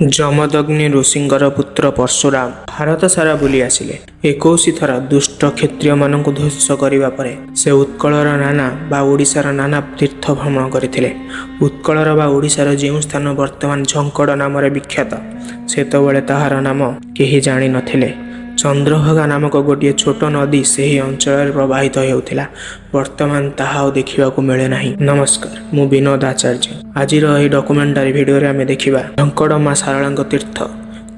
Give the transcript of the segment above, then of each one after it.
जमदग्नि ऋषिंकर पुत्र परशुराम भारत सारा बुली आसिले 21 थर दुष्ट क्षत्रिय मानक ध्वंस करने पर से उत्कलर नाना बा ओडिशार नाना तीर्थ भ्रमण करथिले। उत्कलर बा ओडिशार जो स्थान वर्तमान झंकड़ नाम विख्यात सेतबेले ताहार नाम केही जानि नथिले। चंद्रभागा नामक गोटे छोट नदी से ही अंचल प्रवाहित होउथिला। वर्तमान ताहा देखा मिले नहीं। नमस्कार, मु विनोद आचार्य। आज डॉक्यूमेंटारी वीडियो रे आमे देखिबा झंकड़ मां शारला तीर्थ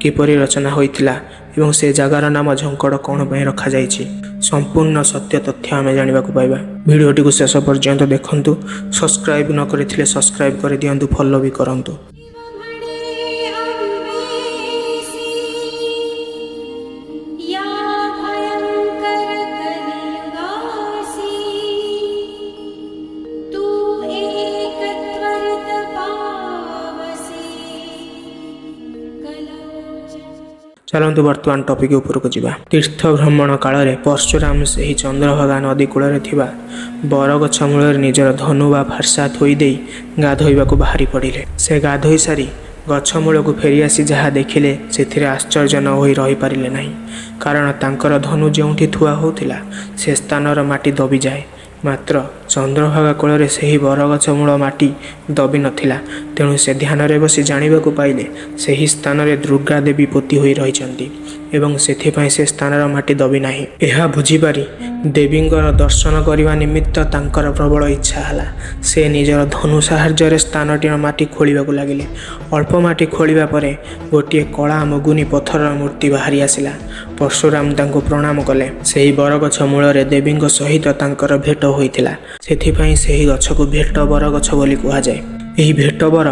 किपरि रचना होइथिला एवं से जगार नाम झंकड़ कौन पय रखा जाइछि। संपूर्ण सत्य तथ्य आमे जानिबा को पाइबा। वीडियोटी को शेष पर्यंत देखंतु। सब्सक्राइब न करिथिले सब्सक्राइब कर दियंतु, फॉलो भी करंतु। चलतु वर्तमान टॉपिक उपरको जिबा। तीर्थ भ्रमण काल रे परशुराम से ही चंद्रभागा नदी कूल थिबा बरगछ मूल निजर धनु बा फारसा थोई देई गाधोइबा को बाहरी पड़िले। से गाधोई सारी गछ मूल को फेरी आसी जहा देखिले सेथिरे आश्चर्य न होई रही पारिले नहीं। कारण तांकर धनु जेउठी थुआ होतिला से स्थानर माटी दबी जाए। मात्र चंद्रभागा कूल से ही बरगछ मूल माटी दबी नथिला। तेणु से ध्यान रे बसी जानिबा को पाइले सही स्थान रे दुर्गा देवी पोती होई रहिचंती एवं सेथिपाई से स्थानर माटी दबी नाही। एहा बुझी पारी देवींकर दर्शन करने निमित्त तांकर प्रबल इच्छा हला। से निजर धनु साहाय्य स्थानटीर माटी खोलिबा को लागिले। अल्प माटी खोलिबा परे गोटे कला मगुनी पत्थर मूर्ति बाहरी आसिला। परशुराम तांको प्रणाम कले। सेही बरगछ मूल रे देवींक सहित तांकर भेट होइथिला। सेथिपाई सेही गछ को भेट बरगछ बोली कुहा जाय। एही भेट बर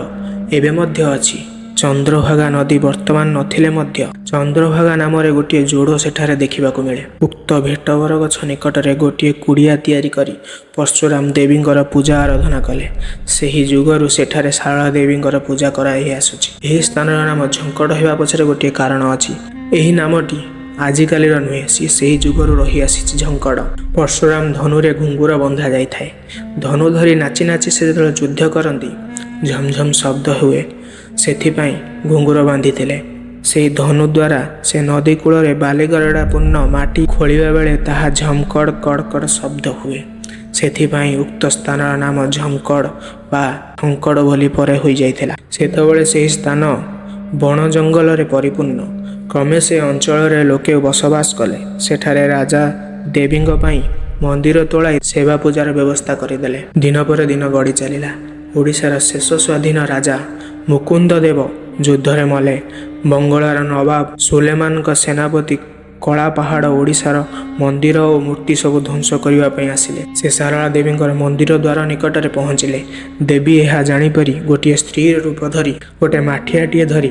एबे मध्य अछि। चंद्रभागा नदी वर्तमान नथिले मध्य चंद्रभागा नाम रे गोटे जोड़ सेठारे देखिबा को मिले। उक्त भेट बरगछ निकट रे गोटे कुड़िया तैयारी करी परशुराम देवींकर पूजा आराधना कले। सेही जुगरु सेठारे शारला देवींकर पूजा कराई आसुछि। एही स्थानर नाम झंकड़ हेबा पछरे गोटे कारण अछि। एही नामटी आजिकालीर नुहे, से जुगरु रही आसी झंकड़। परशुराम धनुरे घुंगुर बंधा जाई थाए। धनु धरी नाची नाची से युद्ध करती झमझम शब्द हुए, सेथिपाई घुंगुर बांधिथिले। से धनु द्वारा से नदी कूल रे बालीगरड़ा पूर्ण माटी खोलिबा बेले ताहा झमकड़ कड़कड़ शब्द हुए। सेथिपाई उक्त स्थानर नाम झमकड़ बा झंकड़ बोली परे होई जाइथिला। सेतबेले से स्थान बण जंगल रे परिपूर्ण। क्रमे से अंचल रे लोके बसवास कले। सेठारे राजा देवींग पई मंदिर तोलाई सेवा पूजार व्यवस्था करदेले। दिन पर दिन गड़ी चलिला। ओडिशार शेष स्वाधीन राजा मुकुंद देव युद्धरे मले। बंगलार नवाब सुलेमान का सेनापति कला पहाड़ ओडिशार मंदिर और मूर्ति सब ध्वंस करने आसिले। से शारला देवी मंदिर द्वार निकट में पहुँचिले। देवी यह जापरि गोटे स्त्री रूप धरी गोटे माठियाटे धरी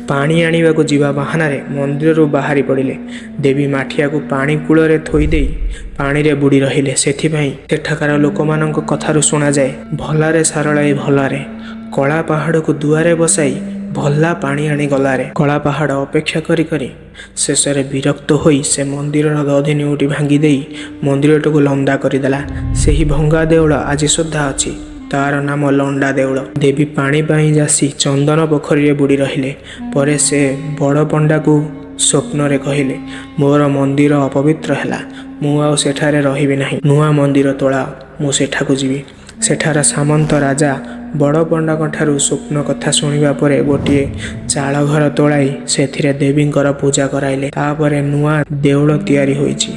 पानी आने को जीवा बाहाना मंदिर बाहरी पड़िले। देवी माठिया को पानी कूल रे थोई देई पानी रे बुड़ी रहिले। सेथिपाई सेठाकार लोक मानक कथारु सुना जाए, भलारे शारला भलारे कला पहाड़ को दुआरे बसाई भला पानी आनी गलारे। कला पहाड़ अपेक्षा करी करी शेष विरक्त होई से मंदिर दधि निउटी भांगी देई मंदिर को लंदा करदेला। से ही भंगा देउल आज सुधा अच्छी, तार नाम लंडा देउल। देवी पानी पाई जासी चंदन पोखरी बुड़ी रहिले। परे से बड़ पंडा को स्वप्न रे कहिले, मोर मंदिर अपवित्र हैला, मु आउ सेठारे रहिबि नाही। नुआ मंदिर तोला, मु सेठाकु जीवी। सेठार सामंत राजा बड़ पंडा ठारू स्वप्न कथा शुणिबा परे गोटे चाल घर तोलाई सेथिरे देवींकर पूजा कराइले। तापरे नुआ देउल तैयारी होइछि।